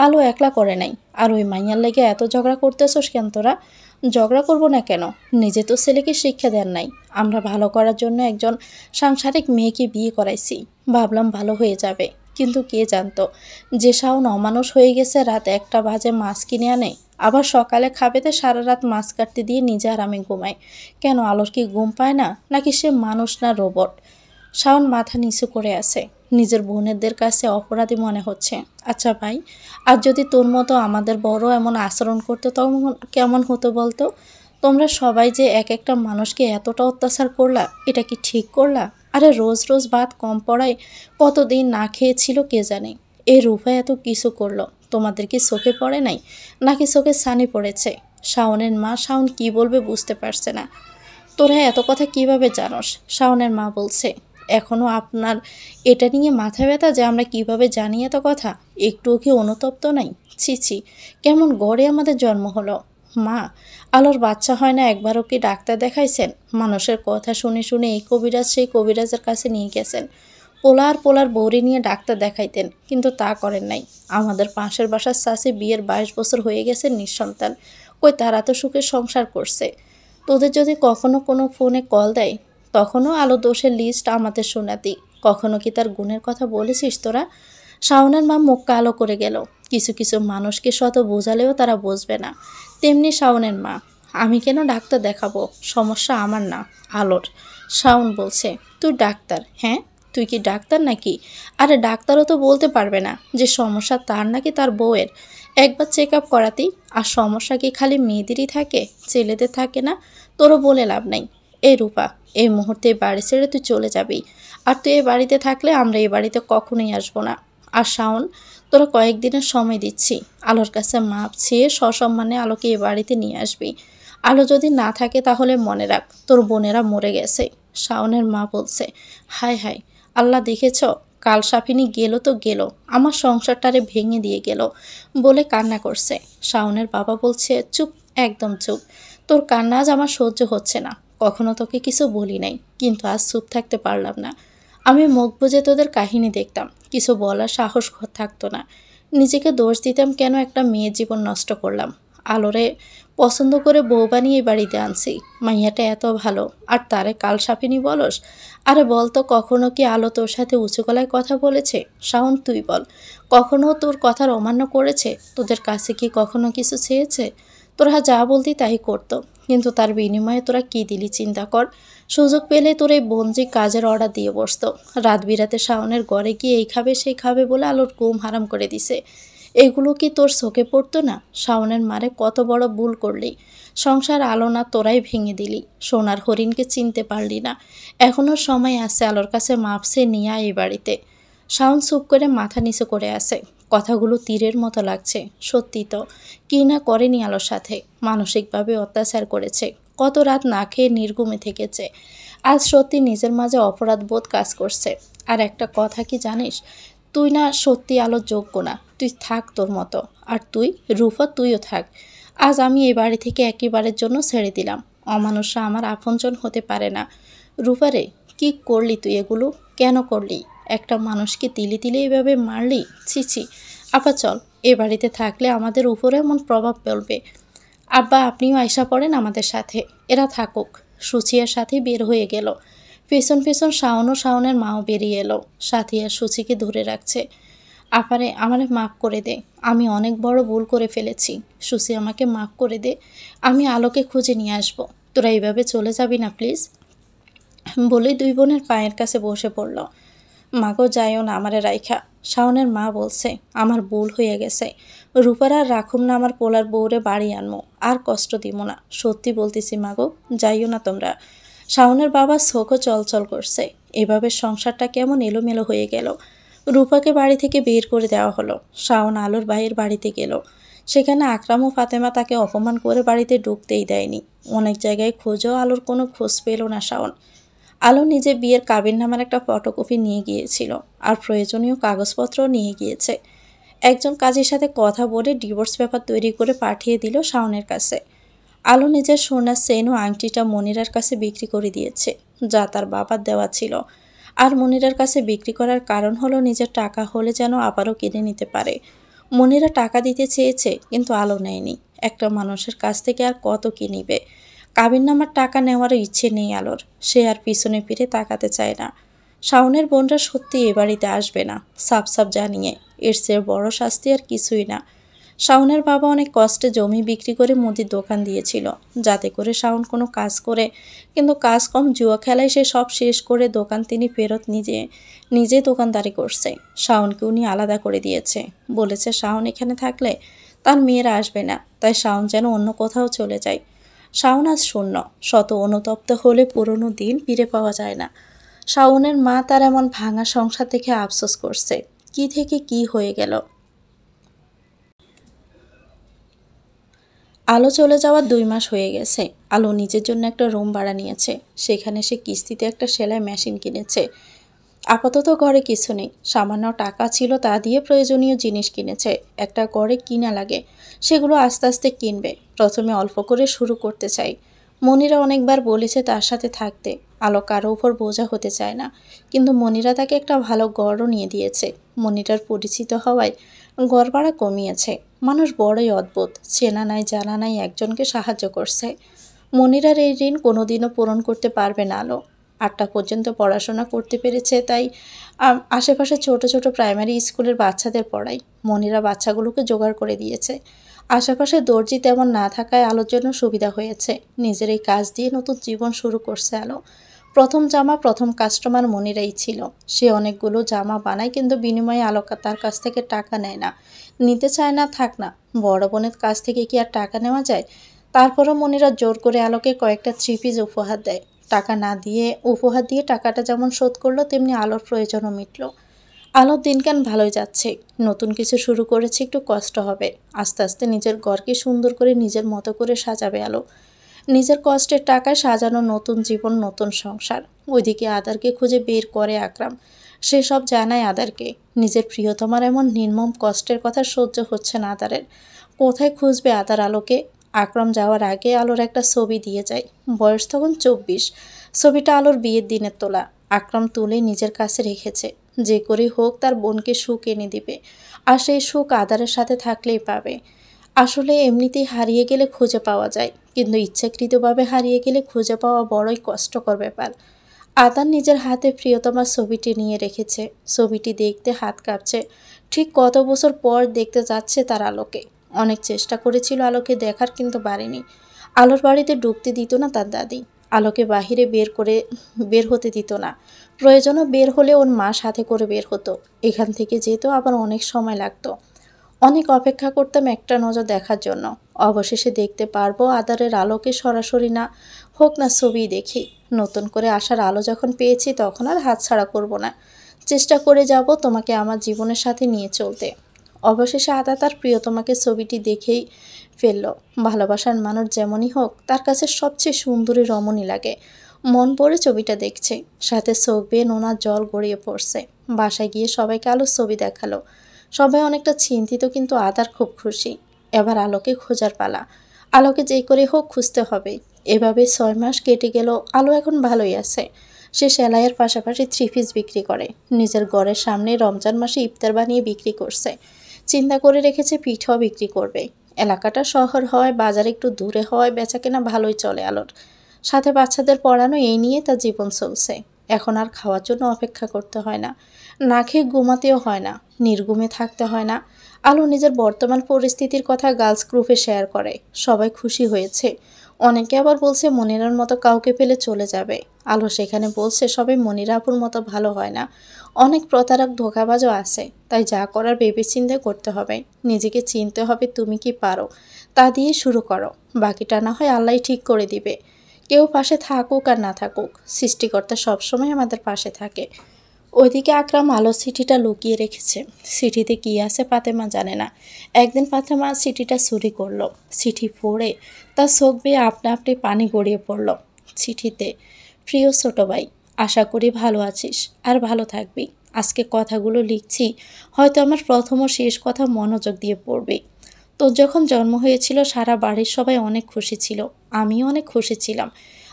Speaker 1: আলো একলা করে নাই। আর ওই মাইয়ার লেগে এত ঝগড়া করতেছস কেন তোরা? ঝগড়া করবো না কেন? নিজে তো ছেলেকে শিক্ষা দেন নাই। আমরা ভালো করার জন্য একজন সাংসারিক মেয়েকে বিয়ে করাইছি, ভাবলাম ভালো হয়ে যাবে। কিন্তু কে জানতো যে শাওন অমানুষ হয়ে গেছে, রাত 1টা বাজে মাছ কিনে আনে, আবার সকালে খাবেতে সারা রাত মাছ কাটতে দিয়ে নিজে আরামে ঘুমায়। কেন আলোর কি ঘুম পায় না, নাকি সে মানুষ না রোবট? শাওন মাথা নিচু করে আছে। নিজের বোনেদের কাছে অপরাধী মনে হচ্ছে। আচ্ছা ভাই, আর যদি তোর মতো আমাদের বড় এমন আচরণ করতো তখন কেমন হতো বলতো? তোমরা সবাই যে এক একটা মানুষকে এতটা অত্যাচার করলা, এটা কি ঠিক করলা? আরে রোজ রোজ ভাত কম পড়ায় কতদিন না খেয়েছিল কে জানে। এই রূপা এত কিছু করলো, তোমাদের কি চোখে পড়ে নাই, নাকি চোখে ছানি পড়েছে? শাওনের মা শাওন কি বলবে বুঝতে পারছে না। তোরা এত কথা কিভাবে জানোস? শাওনের মা বলছে, এখনো আপনার এটা নিয়ে মাথা ব্যথা যে আমরা কিভাবে জানি এত কথা? একটুও কি অনুতপ্ত নাই? ছি ছি, কেমন গড়ে আমাদের জন্ম হলো। মা, আলোর বাচ্চা হয় না, একবারও কি ডাক্তার দেখাইছেন? মানুষের কথা শুনে শুনে এই কবিরাজ সেই কবিরাজের কাছে নিয়ে গেছেন। পোলার পোলার বৌরি নিয়ে ডাক্তার দেখাইতেন, কিন্তু তা করেন নাই। আমাদের পাশের বাসার চাষি বিয়ের 22 বছর হয়ে গেছে নিঃসন্তান। কই তারা তো সুখে সংসার করছে। তোদের যদি কখনো কোনো ফোনে কল দেয়, তখনও আলো দোষের লিস্ট আমাদের শোনাতি। কখনো কি তার গুণের কথা বলেছিস তোরা? শাওনের মা মুখ কালো করে গেল। কিছু কিছু মানুষকে শত বোঝালেও তারা বুঝবে না, তেমনি শাওনের মা। আমি কেন ডাক্তার দেখাবো? সমস্যা আমার না, আলোর। শাওন বলছে, তুই ডাক্তার? হ্যাঁ, তুই কি ডাক্তার নাকি? আরে ডাক্তারও তো বলতে পারবে না যে সমস্যা তার নাকি তার বউয়ের। একবার চেক আপ করাতেই। আর সমস্যা কি খালি মেয়েদেরই থাকে, ছেলেদের থাকে না? তোরও বলে লাভ নাই। এই রূপা, এই মুহূর্তে বাড়ি ছেড়ে তুই চলে যাবি। আর তুই এই বাড়িতে থাকলে আমরা এই বাড়িতে কখনোই আসবো না। আর শাওন, তোরা কয়েকদিনের সময় দিচ্ছি। আলোর কাছে মাপ চেয়ে সসম্মানে আলোকে এ বাড়িতে নিয়ে আসবি। আলো যদি না থাকে তাহলে মনে রাখ, তোর বোনেরা মরে গেছে। শাওনের মা বলছে, হায় হায়, আল্লাহ দেখেছ, কাল সাফিনী গেল তো গেল, আমার সংসারটারে ভেঙে দিয়ে গেল বলে কান্না করছে। শাওনের বাবা বলছে, চুপ, একদম চুপ। তোর কান্না আজ আমার সহ্য হচ্ছে না। কখনো তোকে কিছু বলি নাই, কিন্তু আজ চুপ থাকতে পারলাম না। আমি মুখ বুজে তোদের কাহিনী দেখতাম, কিছু বলার সাহস থাকতো না। নিজেকে দোষ দিতাম, কেন একটা মেয়ের জীবন নষ্ট করলাম। আলোরে পছন্দ করে বউ বানিয়ে এই বাড়িতে আনছি। মাইয়াটা এত ভালো, আর তারে কাল সাফিনী বলস? আরে বল তো, কখনো কি আলো তোর সাথে উঁচু গলায় কথা বলেছে? শাওন, তুই বল, কখনো তোর কথার অমান্য করেছে? তোদের কাছে কি কখনো কিছু চেয়েছে? তোরা যা বলতি তাই করতো, কিন্তু তার বিনিময়ে তোরা কি দিলি চিন্তা কর। সুযোগ পেলে তোর এই বঞ্জি কাজের অর্ডার দিয়ে বসতো। রাত বিরাতে শাওনের ঘরে গিয়ে এই খাবে সেই খাবে বলে আলোর ঘুম হারাম করে দিছে। এগুলো কি তোর চোখে পড়তো না? শাওনের মারে কত বড় ভুল করলি। সংসার আলো না তোরাই ভেঙে দিলি। সোনার হরিণকে চিনতে পারলি না। এখনও সময় আছে, আলোর কাছে মাপ চেয়ে নিয়ে আয় এই বাড়িতে। শাওন চুপ করে মাথা নিচু করে আছে। কথাগুলো তীরের মতো লাগছে। সত্যি তো, কি না করেনি আলোর সাথে। মানসিকভাবে অত্যাচার করেছে, কত রাত না খেয়ে নির্ঘুমে থেকেছে। আজ সত্যি নিজের মাঝে অপরাধ বোধ কাজ করছে। আর একটা কথা কি জানিস, তুই না সত্যি আলোর যোগ্য না। তুই থাক তোর মতো। আর তুই, রূপা, তুইও থাক। আজ আমি এই বাড়ি থেকে একেবারের জন্য ছেড়ে দিলাম। অমানুষরা আমার আপনজন হতে পারে না। রূপারে, কি করলি তুই এগুলো? কেন করলি? একটা মানুষকে তিলে তিলে এইভাবে মারলি? ছি ছি। আপা চল, এ বাড়িতে থাকলে আমাদের উপরে এমন প্রভাব পড়বে। আব্বা, আপনিও আয়সা পড়েন আমাদের সাথে। এরা থাকুক। সুচিয়ার সাথে বের হয়ে গেল। পেছন পেছন শাওনের মাও বেরিয়ে এলো। সাথী আর সুচিকে ধরে রাখছে। আপারে, আমারে মাফ করে দে। আমি অনেক বড় ভুল করে ফেলেছি। সুচি, আমাকে মাফ করে দে। আমি আলোকে খুঁজে নিয়ে আসবো। তোরা এইভাবে চলে যাবি না প্লিজ। বলেই দুই বোনের পায়ের কাছে বসে পড়ল। মাগো, যাইও না আমারে রাইখা। শাওনের মা বলছে, আমার ভুল হয়ে গেছে। রূপার আর রাখুম না, আমার পোলার বউরে বাড়ি আনমো, আর কষ্ট দিব না। সত্যি বলতেছি মাগো, যাইও না তোমরা। শাওনের বাবা চোখও চলচল করছে। এভাবে সংসারটা কেমন এলোমেলো হয়ে গেল। রূপাকে বাড়ি থেকে বের করে দেওয়া হলো। শাওন আলোর ভাইয়ের বাড়িতে গেল। সেখানে আকরাম ও ফাতেমা তাকে অপমান করে বাড়িতে ঢুকতেই দেয়নি। অনেক জায়গায় খোঁজও আলোর কোনো খোঁজ পেল না শাওন। আলো নিজে বিয়ের কাবিননামার একটা ফটোকপি নিয়ে গিয়েছিল, আর প্রয়োজনীয় কাগজপত্রও নিয়ে গিয়েছে। একজন কাজের সাথে কথা বলে ডিভোর্স পেপার তৈরি করে পাঠিয়ে দিল শাওনের কাছে। আলো নিজের সোনার চেন ও আংটিটা মনিরার কাছে বিক্রি করে দিয়েছে, যা তার বাবার দেওয়া ছিল। আর মনিরার কাছে বিক্রি করার কারণ হলো নিজের টাকা হলে যেন আবারও কিনে নিতে পারে। মনিরা টাকা দিতে চেয়েছে, কিন্তু আলো নেয়নি। একটা মানুষের কাছ থেকে আর কত কি নিবে? কাবিননামার টাকা নেওয়ারও ইচ্ছে নেই আলোর। সে আর পিছনে ফিরে তাকাতে চায় না। শাওনের বোনরা সত্যি এ বাড়িতে আসবে না, সাফ সাফ জানিয়ে। এর চেয়ে বড় শাস্তি আর কিছুই না। শাওনের বাবা অনেক কষ্টে জমি বিক্রি করে মুদির দোকান দিয়েছিল, যাতে করে শাওন কোনো কাজ করে, কিন্তু কাজ কম জুয়া খেলায় সে সব শেষ করে দোকান তিনি ফেরত নিজে দোকানদারি করছে। শাওনকে উনি আলাদা করে দিয়েছে। বলেছে শাওন এখানে থাকলে তার মেয়েরা আসবে না, তাই শাওন যেন অন্য কোথাও চলে যায়। শাওন আজ শূন্য। শত অনুতপ্ত হলে পুরনো দিন ফিরে পাওয়া যায় না। শাওনের মা তার এমন ভাঙা সংসার দেখে আফসোস করছে। কি থেকে কি হয়ে গেল। আলো চলে যাওয়ার 2 মাস হয়ে গেছে। আলো নিজের জন্য একটা রুম ভাড়া নিয়েছে। সেখানে সে কিস্তিতে একটা সেলাই মেশিন কিনেছে। আপাতত ঘরে কিছু নেই, সামান্য টাকা ছিল তা দিয়ে প্রয়োজনীয় জিনিস কিনেছে। একটা ঘরে কিনা লাগে, সেগুলো আস্তে আস্তে কিনবে। প্রথমে অল্প করে শুরু করতে চাই। মনিরা অনেকবার বলেছে তার সাথে থাকতে, আলো কারো উপর বোঝা হতে চায় না। কিন্তু মনিরা তাকে একটা ভালো ঘরও নিয়ে দিয়েছে। মনিরার পরিচিত হওয়ায় ঘর ভাড়া কমিয়েছে। মানুষ বড়ই অদ্ভুত, চেনা নাই জানা নাই একজনকে সাহায্য করছে। মনিরার এই ঋণ কোনোদিনও পূরণ করতে পারবে না আলো। 8টা পর্যন্ত পড়াশোনা করতে পেরেছে, তাই আশেপাশে ছোট ছোট প্রাইমারি স্কুলের বাচ্চাদের পড়ায়। মনিরা বাচ্চাগুলোকে জোগাড় করে দিয়েছে। আশেপাশে দর্জি তেমন না থাকায় আলোর জন্য সুবিধা হয়েছে। নিজের এই কাজ দিয়ে নতুন জীবন শুরু করছে আলো। প্রথম জামা, প্রথম কাস্টমার মনিরাই ছিল। সে অনেকগুলো জামা বানায়, কিন্তু বিনিময়ে আলো তার কাছ থেকে টাকা নেয় না, নিতে চায় না। থাক না, বড় বোনের কাছ থেকে কি আর টাকা নেওয়া যায়? তারপরও মনিরা জোর করে আলোকে কয়েকটা 3 পিস উপহার দেয়। টাকা না দিয়ে, উপহার দিয়ে টাকাটা যেমন শোধ করলো, তেমনি আলোর প্রয়োজনও মিটল। আলোর দিনকান ভালোই যাচ্ছে। নতুন কিছু শুরু করেছে, একটু কষ্ট হবে। আস্তে আস্তে নিজের ঘরকে সুন্দর করে নিজের মতো করে সাজাবে আলো। নিজের কষ্টের টাকায় সাজানো নতুন জীবন, নতুন সংসার। ওইদিকে আদারকে খুঁজে বের করে আকরাম। সে সব জানায় আদারকে। নিজের প্রিয়তমার এমন নির্মম কষ্টের কথা সহ্য হচ্ছে না আদারের। কোথায় খুঁজবে আদার আলোকে? আকরাম যাওয়ার আগে আলোর একটা ছবি দিয়ে যায়। বয়স তখন 24। ছবিটা আলোর বিয়ের দিনের তোলা। আকরাম তুলে নিজের কাছে রেখেছে। যে করে হোক তার বোনকে সুখ এনে দিবে, আর সেই সুখ আদারের সাথে থাকলেই পাবে। আসলে এমনিতেই হারিয়ে গেলে খুঁজে পাওয়া যায়, কিন্তু ইচ্ছাকৃতভাবে হারিয়ে গেলে খুঁজে পাওয়া বড়ই কষ্টকর ব্যাপার। আদার নিজের হাতে প্রিয়তমার ছবিটি নিয়ে রেখেছে। ছবিটি দেখতে হাত কাঁপছে। ঠিক কত বছর পর দেখতে যাচ্ছে তার আলোকে। অনেক চেষ্টা করেছিল আলোকে দেখার, কিন্তু পারেনি। আলোর বাড়িতে ঢুকতে দিত না তার দাদি। আলোকে বাহিরে বের হতে দিত না। প্রয়োজনও বের হলে ওর মা সাথে করে বের হতো। এখান থেকে যেত, আবার অনেক সময় লাগতো। অনেক অপেক্ষা করতাম একটা নজর দেখার জন্য। অবশেষে দেখতে পারবো আদারের আলোকে, সরাসরি না হোক না ছবি দেখি। নতুন করে আসার আলো যখন পেয়েছি, তখন আর হাতছাড়া করব না। চেষ্টা করে যাব তোমাকে আমার জীবনের সাথে নিয়ে চলতে। অবশেষে আদা তার প্রিয়তমাকে ছবিটি দেখেই ফেলল। ভালোবাসার মানুষ যেমনই হোক, তার কাছে সবচেয়ে সুন্দরী রমণী লাগে। মন পড়ে ছবিটা দেখছে, সাথে চোখ বেয়ে নোনার জল গড়িয়ে পড়ছে। বাসায় গিয়ে সবাইকে আলোর ছবি দেখালো। সবাই অনেকটা চিন্তিত, কিন্তু আদার খুব খুশি। এবার আলোকে খোঁজার পালা। আলোকে যেই করে হোক খুঁজতে হবে। এভাবে 6 মাস কেটে গেল। আলো এখন ভালোই আছে। সে সেলাইয়ের পাশাপাশি 3 পিস বিক্রি করে। নিজের ঘরের সামনে রমজান মাসে ইফতার বানিয়ে বিক্রি করছে। চিন্তা করে রেখেছে পিঠাও বিক্রি করবে। এলাকাটা শহর হওয়ায়, বাজার একটু দূরে হওয়ায় বেচাকেনা ভালোই চলে আলোর। সাথে বাচ্চাদের পড়ানো, এই নিয়ে তার জীবন চলছে। এখন আর খাওয়ার জন্য অপেক্ষা করতে হয় না, না খেয়ে ঘুমাতেও হয় না, নির্ঘুমে থাকতে হয় না। আলো নিজের বর্তমান পরিস্থিতির কথা গার্লস গ্রুপে শেয়ার করে। সবাই খুশি হয়েছে। অনেকে আবার বলছে মনিরার মতো কাউকে পেলে চলে যাবে। আলো সেখানে বলছে সবাই মনিরা আপুর মতো ভালো হয় না, অনেক প্রতারক ধোঁকাবাজও আছে। তাই যা করার ভেবেচিন্তে করতে হবে। নিজেকে চিনতে হবে তুমি কি পারো, তা দিয়ে শুরু করো। বাকিটা না হয় আল্লাহই ঠিক করে দিবে। কেউ পাশে থাকুক আর না থাকুক, সৃষ্টিকর্তা সবসময় আমাদের পাশে থাকে। ওইদিকে আকরাম আলোর চিঠিটা লুকিয়ে রেখেছে। চিঠিতে কী আছে ফাতেমা জানে না। একদিন ফাতেমা চিঠিটা চুরি করলো। চিঠি পড়ে তার চোখ বেয়ে আপনা আপনি পানি গড়িয়ে পড়ল। চিঠিতে, প্রিয় ছোট ভাই, আশা করি ভালো আছিস আর ভালো থাকবি। আজকে কথাগুলো লিখছি, হয়তো আমার প্রথম ও শেষ কথা মনোযোগ দিয়ে পড়বি। তোর যখন জন্ম হয়েছিল, সারা বাড়ির সবাই অনেক খুশি ছিল, আমিও অনেক খুশি ছিলাম।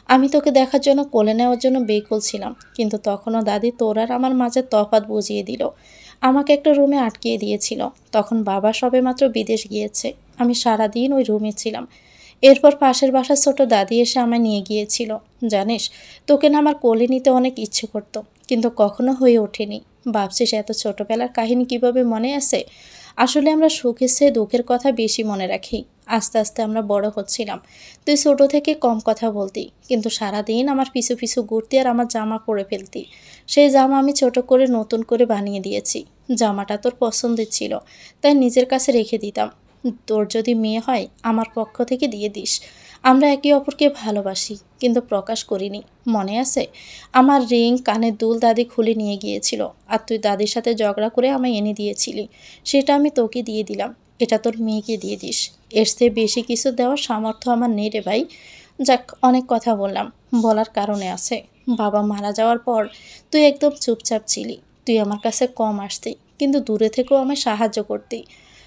Speaker 1: আমি তোকে দেখার জন্য, কোলে নেওয়ার জন্য বেকুল ছিলাম। কিন্তু তখনও দাদি তোর আর আমার মাঝে তফাৎ বুঝিয়ে দিল। আমাকে একটা রুমে আটকিয়ে দিয়েছিল। তখন বাবা সবেমাত্র বিদেশ গিয়েছে। আমি সারাদিন ওই রুমে ছিলাম। এরপর পাশের বাসার ছোট দাদি এসে আমায় নিয়ে গিয়েছিল। জানিস, তোকে না আমার কোলে নিতে অনেক ইচ্ছে করতো, কিন্তু কখনো হয়ে ওঠেনি। ভাবছিস এত ছোটবেলার কাহিনী কিভাবে মনে আছে? আসলে আমরা সুখের চেয়ে দুঃখের কথা বেশি মনে রাখি। আস্তে আস্তে আমরা বড় হচ্ছিলাম। তুই ছোট থেকে কম কথা বলতি, কিন্তু সারাদিন আমার পিছু পিছু ঘুরতি আর আমার জামা পরে ফেলতি। সেই জামা আমি ছোট করে নতুন করে বানিয়ে দিয়েছি। জামাটা তোর পছন্দের ছিল, তাই নিজের কাছে রেখে দিতাম। তোর যদি মেয়ে হয়, আমার পক্ষ থেকে দিয়ে দিস। আমরা একে অপরকে ভালোবাসি, কিন্তু প্রকাশ করিনি। মনে আছে? আমার রিং, কানের দুল দাদি খুলে নিয়ে গিয়েছিল, আর তুই দাদির সাথে ঝগড়া করে আমায় এনে দিয়েছিলি। সেটা আমি তোকে দিয়ে দিলাম। এটা তোর মেয়েকে দিয়ে দিস। এর চেয়ে বেশি কিছু দেওয়ার সামর্থ্য আমার নেই রে ভাই। যাক, অনেক কথা বললাম, বলার কারণে আছে। বাবা মারা যাওয়ার পর তুই একদম চুপচাপ ছিলি, তুই আমার কাছে কম আসতি, কিন্তু দূরে থেকেও আমায় সাহায্য করতি।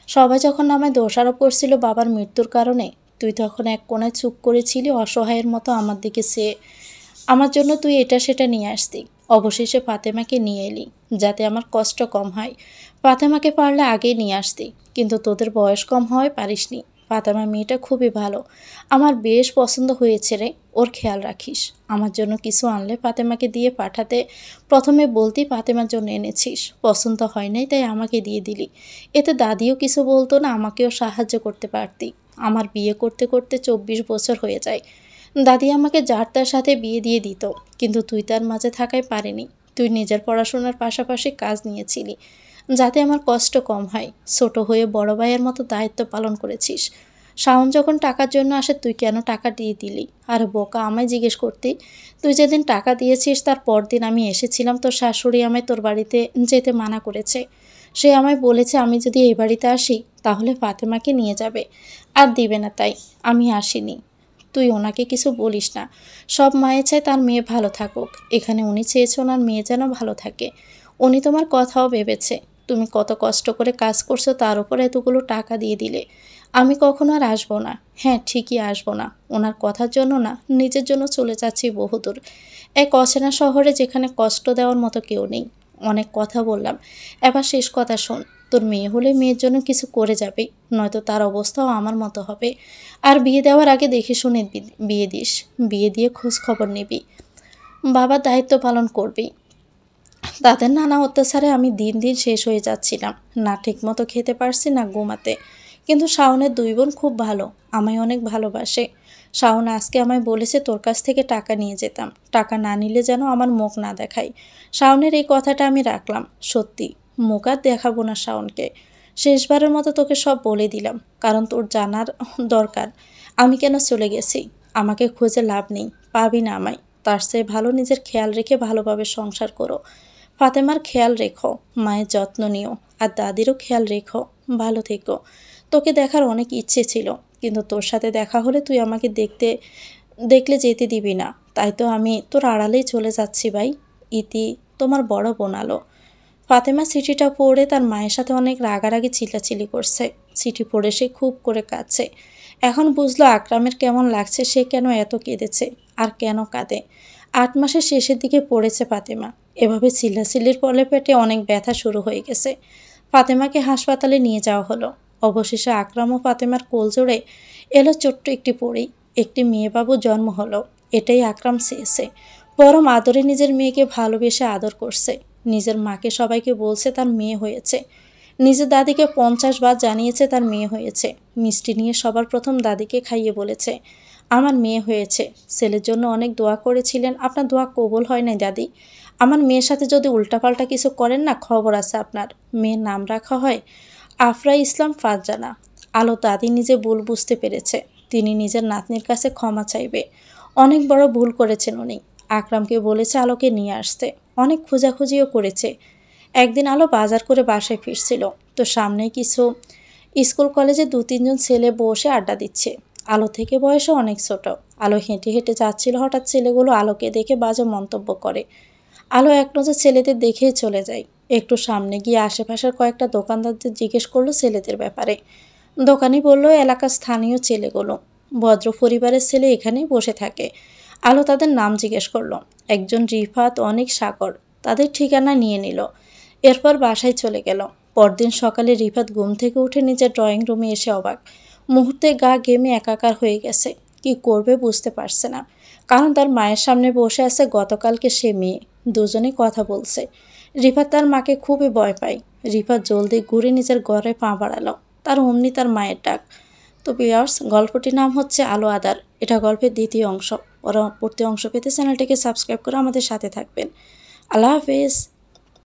Speaker 1: সবাই যখন আমায় দোষারোপ করছিল বাবার মৃত্যুর কারণে, তুই তখন এক কোণায় চুপ করেছিলি অসহায়ের মতো আমার দিকে চেয়ে। আমার জন্য তুই এটা সেটা নিয়ে আসতি। অবশেষে ফাতেমাকে নিয়ে এলি যাতে আমার কষ্ট কম হয়। ফাতেমাকে পারলে আগেই নিয়ে আসতি, কিন্তু তোদের বয়স কম হওয়ায় পারিসনি। ফাতেমা মেয়েটা খুবই ভালো, আমার বেশ পছন্দ হয়েছে রে। ওর খেয়াল রাখিস। আমার জন্য কিছু আনলে ফাতেমাকে দিয়ে পাঠাতে। প্রথমে বলতি ফাতেমার জন্য এনেছিস, পছন্দ হয় নাই তাই আমাকে দিয়ে দিলি। এতে দাদিও কিছু বলতো না, আমাকেও সাহায্য করতে পারতি। আমার বিয়ে করতে করতে 24 বছর হয়ে যায়। দাদি আমাকে যার তার সাথে বিয়ে দিয়ে দিত, কিন্তু তুই তার মাঝে থাকায় পারিনি। তুই নিজের পড়াশোনার পাশাপাশি কাজ নিয়েছিলি যাতে আমার কষ্ট কম হয়। ছোট হয়ে বড় ভাইয়ের মতো দায়িত্ব পালন করেছিস। শাওন যখন টাকার জন্য আসে তুই কেন টাকা দিয়ে দিলি? আর বোকা, আমায় জিজ্ঞেস করতি। তুই যেদিন টাকা দিয়েছিস তার পরদিন আমি এসেছিলাম, তোর শাশুড়ি আমায় তোর বাড়িতে যেতে মানা করেছে। সে আমায় বলেছে আমি যদি এই বাড়িতে আসি তাহলে ফাতেমাকে নিয়ে যাবে, আর দিবে না, তাই আমি আসিনি। তুই ওনাকে কিছু বলিস না। সব মায়ে চায় তার মেয়ে ভালো থাকুক। এখানে উনি চেয়েছে ওনার মেয়ে যেন ভালো থাকে। উনি তোমার কথাও ভেবেছে। তুমি কত কষ্ট করে কাজ করছো, তার উপর এতগুলো টাকা দিয়ে দিলে। আমি কখনো আর আসবো না। হ্যাঁ, ঠিকই আসবো না। ওনার কথার জন্য না, নিজের জন্য চলে যাচ্ছি বহুদূর, এক অচেনা শহরে যেখানে কষ্ট দেওয়ার মতো কেউ নেই। অনেক কথা বললাম, এবার শেষ কথা শোন। তোর মেয়ে হলে মেয়ের জন্য কিছু করে যাবে, নয়তো তার অবস্থাও আমার মতো হবে। আর বিয়ে দেওয়ার আগে দেখে শুনে বিয়ে দিস। বিয়ে দিয়ে খোঁজ খবর নিবি, বাবার দায়িত্ব পালন করবি। তাদের নানা অত্যাচারে আমি দিন দিন শেষ হয়ে যাচ্ছিলাম, না ঠিকমতো খেতে পারছি না ঘুমাতে। কিন্তু শাওনের দুই বোন খুব ভালো, আমায় অনেক ভালোবাসে। শাওন আজকে আমায় বলেছে তোর কাছ থেকে টাকা নিয়ে যেতাম, টাকা না নিলে যেন আমার মুখ না দেখাই। শাওনের এই কথাটা আমি রাখলাম। সত্যি মুখ আর দেখাবো না শাওনকে। শেষবারের মতো তোকে সব বলে দিলাম, কারণ তোর জানার দরকার আমি কেন চলে গেছি। আমাকে খুঁজে লাভ নেই, পাবি না আমায়। তার চেয়ে ভালো নিজের খেয়াল রেখে ভালোভাবে সংসার করো। ফাতেমার খেয়াল রেখো, মায়ের যত্ন নিও, আর দাদিরও খেয়াল রেখো। ভালো থেকো। তোকে দেখার অনেক ইচ্ছে ছিল, কিন্তু তোর সাথে দেখা হলে তুই আমাকে দেখলে যেতে দিবি না। তাই তো আমি তোর আড়ালেই চলে যাচ্ছি ভাই। ইতি, তোমার বড় বোন আলো। ফাতেমা চিঠিটা পড়ে তার মায়ের সাথে অনেক রাগারাগি চিল্লাচিল্লি করছে। চিঠি পড়ে সে খুব করে কাঁদছে। এখন বুঝলো আকরামের কেমন লাগছে, সে কেন এত কেঁদেছে আর কেন কাঁদে। 8 মাসের শেষের দিকে পড়েছে ফাতেমা। এভাবে চিল্লাচিল্লির ফলে পেটে অনেক ব্যথা শুরু হয়ে গেছে। ফাতেমাকে হাসপাতালে নিয়ে যাওয়া হলো। অবশেষে আকরাম ও ফাতেমার কোলজোড়ে এলো ছোট্ট একটি পরী। একটি মেয়েবাবু জন্ম হলো। এটাই আকরাম চেয়েছে। পরম আদরে নিজের মেয়েকে ভালোবেসে আদর করছে। নিজের মাকে সবাইকে বলছে তার মেয়ে হয়েছে। নিজের দাদিকে 50 বার জানিয়েছে তার মেয়ে হয়েছে। মিষ্টি নিয়ে সবার প্রথম দাদিকে খাইয়ে বলেছে আমার মেয়ে হয়েছে। ছেলের জন্য অনেক দোয়া করেছিলেন, আপনার দোয়া কবুল হয় নাই দাদি। আমার মেয়ের সাথে যদি উল্টাপাল্টা কিছু করেন না, খবর আছে আপনার। মেয়ের নাম রাখা হয় আফরা ইসলাম ফারজানা। আলো দাদি নিজে ভুল বুঝতে পেরেছে। তিনি নিজের নাতনির কাছে ক্ষমা চাইবে। অনেক বড় ভুল করেছেন উনি। আকরামকে বলেছে আলোকে নিয়ে আসতে। অনেক খোঁজাখুঁজিও করেছে। একদিন আলো বাজার করে বাসায় ফিরছিল, তো সামনে কিছু স্কুল কলেজে 2-3 জন ছেলে বসে আড্ডা দিচ্ছে। আলো থেকে বয়সে অনেক ছোট। আলো হেঁটে হেঁটে যাচ্ছিল, হঠাৎ ছেলেগুলো আলোকে দেখে বাজে মন্তব্য করে। আলো এক নজর ছেলেদের দেখেই চলে যায়। একটু সামনে গিয়ে আশেপাশের কয়েকটা দোকানদারদের জিজ্ঞেস করলো ছেলেদের ব্যাপারে। দোকানি বলল এলাকার স্থানীয় ছেলেগুলো, ভদ্র পরিবারের ছেলে এখানেই বসে থাকে। আলো তাদের নাম জিজ্ঞেস করলো। একজন রিফাত, অনেক, সাগর। তাদের ঠিকানা নিয়ে নিল। এরপর বাসায় চলে গেল। পরদিন সকালে রিফাত ঘুম থেকে উঠে নিজের ড্রয়িং রুমে এসে অবাক। মুহূর্তে গা ঘেমে একাকার হয়ে গেছে। কি করবে বুঝতে পারছে না, কারণ তার মায়ের সামনে বসে আছে গতকালকে সে মেয়ে। দুজনে কথা বলছে। রিফাত তার মাকে খুবই ভয় পায়। রিফাত জলদি ঘুরে নিজের ঘরে পা বাড়ালো। তার অমনি তার মায়ের ডাক। তো ভিউয়ার্স, গল্পটির নাম হচ্ছে আলো আঁধার। এটা গল্পের দ্বিতীয় অংশ। পরবর্তী অংশ পেতে চ্যানেলটিকে সাবস্ক্রাইব করে আমাদের সাথে থাকবেন। আল্লাহ হাফেজ।